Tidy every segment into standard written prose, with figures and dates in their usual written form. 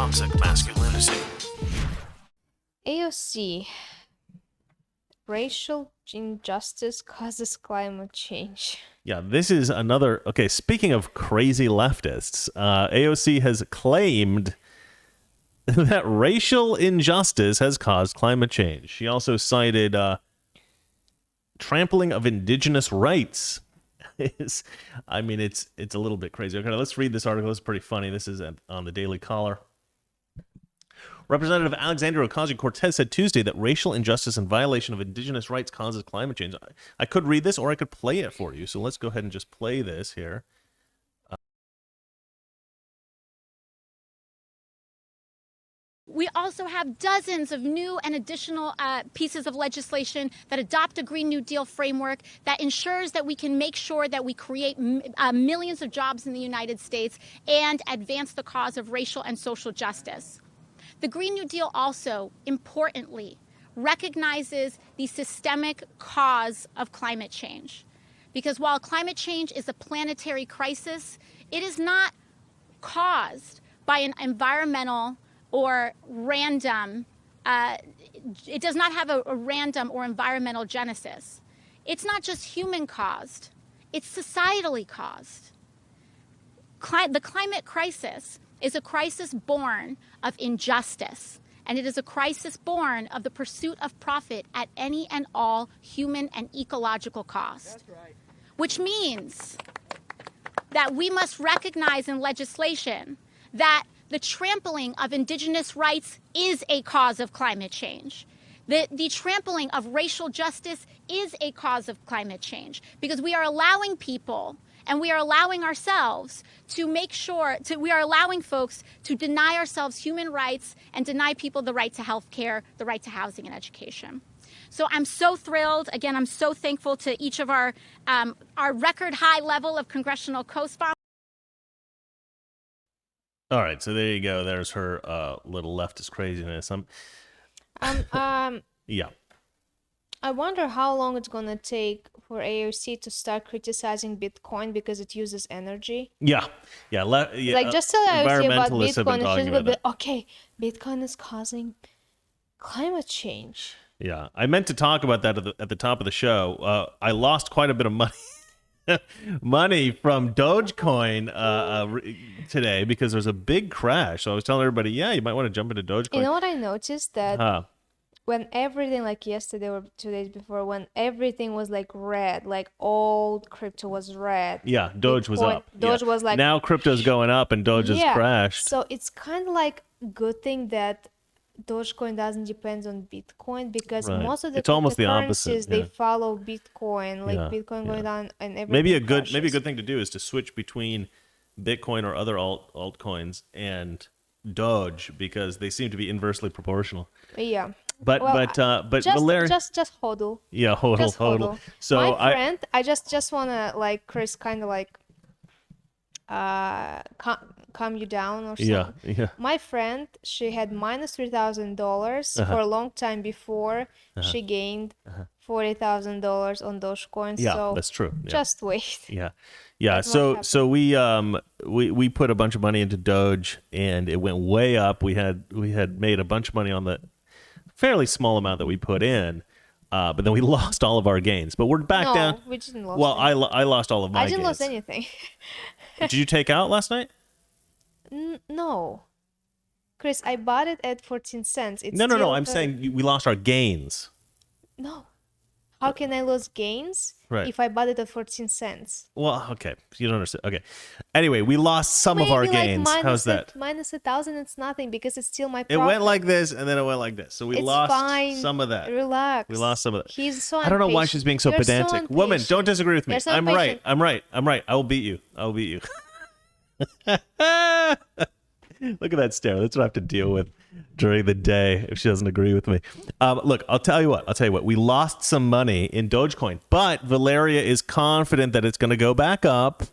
toxic masculinity. AOC. Racial injustice causes climate change. Yeah, this is another... Okay, speaking of crazy leftists, AOC has claimed that racial injustice has caused climate change. She also cited trampling of indigenous rights. It's a little bit crazy. Okay, let's read this article. It's pretty funny. This is on the Daily Caller. Representative Alexandria Ocasio-Cortez said Tuesday that racial injustice and violation of indigenous rights causes climate change. I could read this or I could play it for you. So let's go ahead and just play this here. We also have dozens of new and additional pieces of legislation that adopt a Green New Deal framework that ensures that we can make sure that we create millions of jobs in the United States and advance the cause of racial and social justice. The Green New Deal also, importantly, recognizes the systemic cause of climate change. Because while climate change is a planetary crisis, it is not caused by an environmental or random, it does not have a random or environmental genesis. It's not just human caused, it's societally caused. The climate crisis is a crisis born of injustice, and it is a crisis born of the pursuit of profit at any and all human and ecological cost. That's right. Which means that we must recognize in legislation that the trampling of indigenous rights is a cause of climate change. The trampling of racial justice is a cause of climate change, because we are allowing people and we are allowing ourselves to make sure, we are allowing folks to deny ourselves human rights and deny people the right to health care, the right to housing and education. So I'm so thrilled. Again, I'm so thankful to each of our record high level of congressional co-sponsors. All right, so there you go. There's her little leftist craziness. Yeah. I wonder how long it's gonna take for AOC to start criticizing Bitcoin because it uses energy. Yeah. Like, just tell AOC about environmentalists have been Bitcoin, and she's talking gonna about be it. okay. Bitcoin is causing climate change. Yeah, I meant to talk about that at the top of the show. I lost quite a bit of money from Dogecoin today because there's a big crash. So I was telling everybody, yeah, you might want to jump into Dogecoin. You know what I noticed? That when everything, like yesterday or 2 days before, when everything was like red, like all crypto was red. Yeah, Doge was up. Doge was like... Now crypto's going up and Doge has crashed. So it's kind of like a good thing that Dogecoin doesn't depend on Bitcoin, because most of the it's almost the cryptocurrencies, opposite. they follow Bitcoin, like Bitcoin going down and everything. Maybe a good thing to do is to switch between Bitcoin or other altcoins and Doge, because they seem to be inversely proportional. Yeah. But Valeria, just hodl. Yeah, hodl. So my friend, I just wanna, like, Chris, kind of like calm you down or something. Yeah. My friend, she had minus $3,000 for a long time before she gained $40,000 on Dogecoin. Yeah, so that's true. Yeah. Just wait. Yeah. So we put a bunch of money into Doge and it went way up. We had made a bunch of money on the fairly small amount that we put in. But then we lost all of our gains. But we're back down. We didn't lose. Well, I lost all of my gains. I didn't lose anything. Did you take out last night? No. Chris, I bought it at 14 cents. It's No. I'm saying we lost our gains. No. How can I lose gains if I bought it at 14 cents? Well, okay. You don't understand. Okay. Anyway, we lost some of our gains. How's that? Minus 1,000, it's nothing because it's still my profit. It went like this and then it went like this. So we lost some of that. Relax. We lost some of that. He's so I don't know why she's being so pedantic. Woman, don't disagree with me. So I'm right. I will beat you. Look at that stare. That's what I have to deal with during the day if she doesn't agree with me. Look, I'll tell you what. We lost some money in Dogecoin, but Valeria is confident that it's going to go back up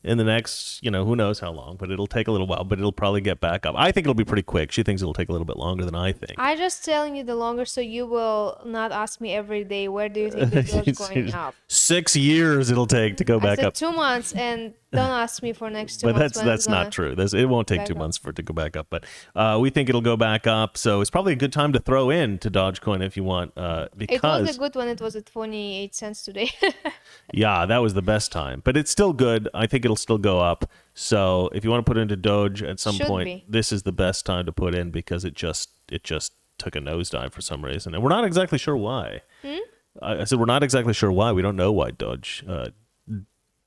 in the next, who knows how long, but it'll take a little while, but it'll probably get back up. I think it'll be pretty quick. She thinks it'll take a little bit longer than I think. I'm just telling you the longer, so you will not ask me every day, where do you think the Doge going up? 6 years it'll take to go back up. 2 months, and Don't ask me for next 2 But months. when that's it's not gonna true. It won't take back 2 up. months for it to go back up. But we think it'll go back up. So it's probably a good time to throw in to Dogecoin if you want. It was Because a good one. It was at 28 cents today. yeah, that was the best time. But it's still good. I think it'll still go up. So if you want to put into Doge at some Should point, be. this is the best time to put in because it just took a nosedive for some reason, and we're not exactly sure why. I said we're not exactly sure why. We don't know why Doge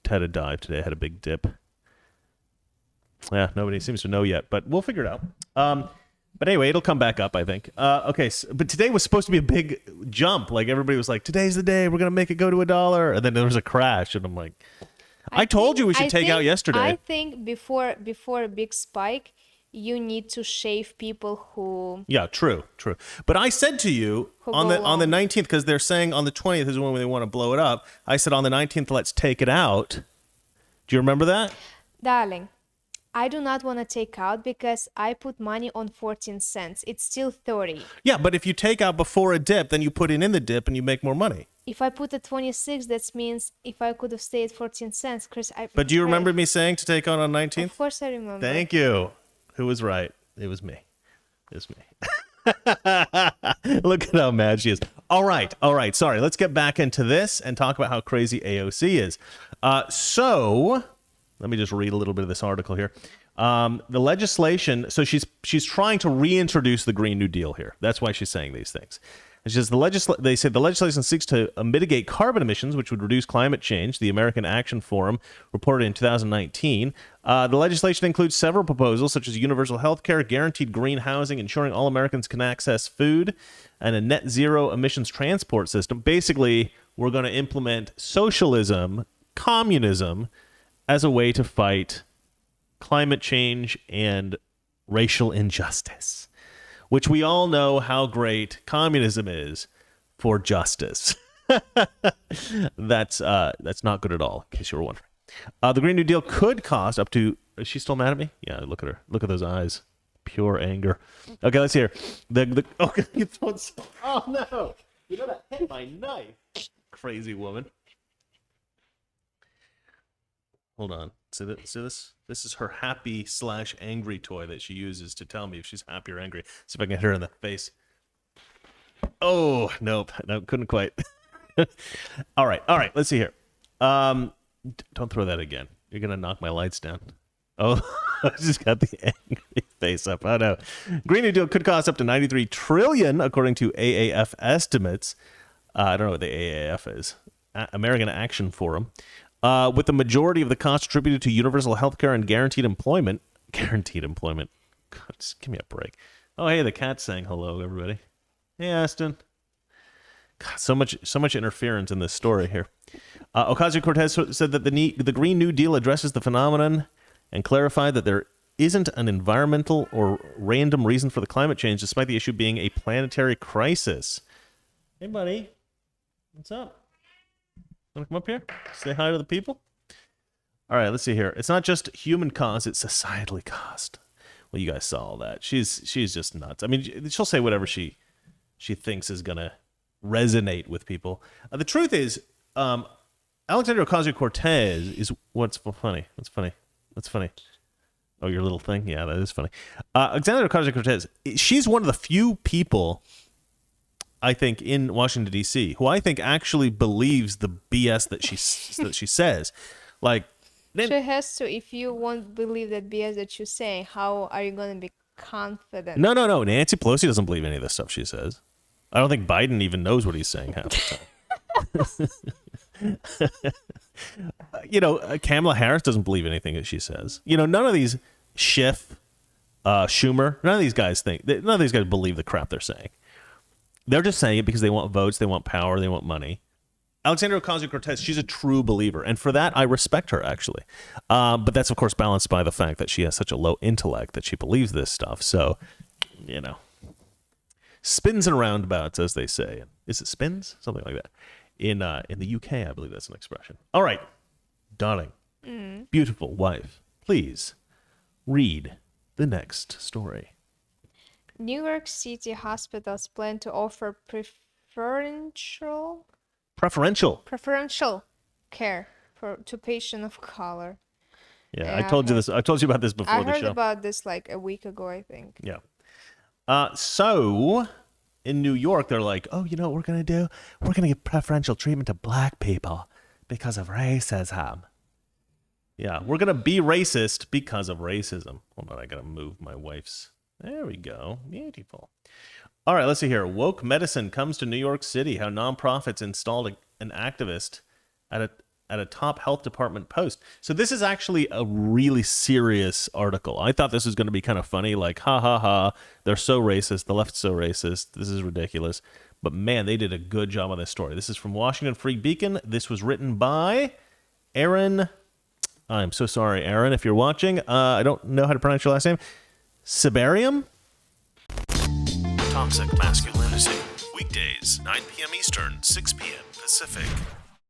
had a dive today, had a big dip. Yeah, nobody seems to know yet, but we'll figure it out. But anyway, it'll come back up, I think. Okay, but today was supposed to be a big jump. Like everybody was like, "Today's the day. We're gonna make it go to $1," and then there was a crash, and I'm like, "I told you we should take out yesterday." I think before a big spike, you need to shave people who. Yeah, true. But I said to you Who on go the long. 19th, because they're saying on the 20th is when they want to blow it up. I said on the 19th, let's take it out. Do you remember that? Darling, I do not want to take out because I put money on 14 cents. It's still 30. Yeah, but if you take out before a dip, then you put in the dip and you make more money. If I put at 26, that means if I could have stayed at 14 cents, Chris, But do you remember me saying to take out on 19th? Of course I remember. Thank you. Who was right? It was me. Look at how mad she is. All right. Sorry. Let's get back into this and talk about how crazy AOC is. So let me just read a little bit of this article here. The legislation. So she's trying to reintroduce the Green New Deal here. That's why she's saying these things. It's just they said the legislation seeks to mitigate carbon emissions, which would reduce climate change. The American Action Forum reported in 2019. The legislation includes several proposals, such as universal health care, guaranteed green housing, ensuring all Americans can access food, and a net zero emissions transport system. Basically, we're going to implement socialism, communism, as a way to fight climate change and racial injustice, which we all know how great communism is for justice. That's not good at all, in case you were wondering. The Green New Deal could cost up to... Is she still mad at me? Yeah, look at her. Look at those eyes. Pure anger. Okay, let's hear. Oh, no. You know that hit my knife. Crazy woman. Hold on. See this? This is her happy/angry toy that she uses to tell me if she's happy or angry. See if I can hit her in the face. Oh, nope. No, couldn't quite. All right. Let's see here. Don't throw that again. You're going to knock my lights down. Oh, I just got the angry face up. Oh, no. Green New Deal could cost up to $93 trillion, according to AAF estimates. I don't know what the AAF is. American Action Forum. With the majority of the cost attributed to universal health care and guaranteed employment. Guaranteed employment. God, just give me a break. Oh, hey, the cat's saying hello, everybody. Hey, Aston. God, so much interference in this story here. Ocasio-Cortez said that the Green New Deal addresses the phenomenon and clarified that there isn't an environmental or random reason for the climate change, despite the issue being a planetary crisis. Hey, buddy. What's up? Want to come up here? Say hi to the people? All right, let's see here. It's not just human caused, it's societally caused. Well, you guys saw all that. She's just nuts. I mean, she'll say whatever she thinks is going to resonate with people. The truth is, Alexandria Ocasio-Cortez is... What's funny? Oh, your little thing? Yeah, that is funny. Alexandria Ocasio-Cortez, she's one of the few people... I think in Washington D.C., who I think actually believes the BS that she says. Like, She has to. If you won't believe that BS that you're saying, how are you going to be confident? No. Nancy Pelosi doesn't believe any of this stuff she says. I don't think Biden even knows what he's saying half the time. Kamala Harris doesn't believe anything that she says. None of these Schiff, Schumer, none of these guys believe the crap they're saying. They're just saying it because they want votes, they want power, they want money. Alexandria Ocasio-Cortez, she's a true believer. And for that, I respect her, actually. But that's, of course, balanced by the fact that she has such a low intellect that she believes this stuff. So, spins and roundabouts, as they say. Is it spins? Something like that. In the UK, I believe that's an expression. All right, darling, beautiful wife, please read the next story. New York City hospitals plan to offer preferential care to patients of color. Yeah, I told you this. I told you about this before I the heard show. about this like a week ago, I think. Yeah. So in New York, they're like, oh, you know what we're going to do? We're going to give preferential treatment to black people because of racism. Yeah, we're going to be racist because of racism. Hold on, I got to move my wife's. There we go. Beautiful. All right, let's see here. Woke medicine comes to New York City. How nonprofits installed an activist at a top health department post. So this is actually a really serious article. I thought this was going to be kind of funny, like, ha, ha, ha, they're so racist, the left's so racist, this is ridiculous. But man, they did a good job on this story. This is from Washington Free Beacon. This was written by Aaron. I'm so sorry, Aaron, if you're watching. I don't know how to pronounce your last name. Sibarium? Toxic Masculinity. Weekdays, 9 p.m. Eastern, 6 p.m. Pacific.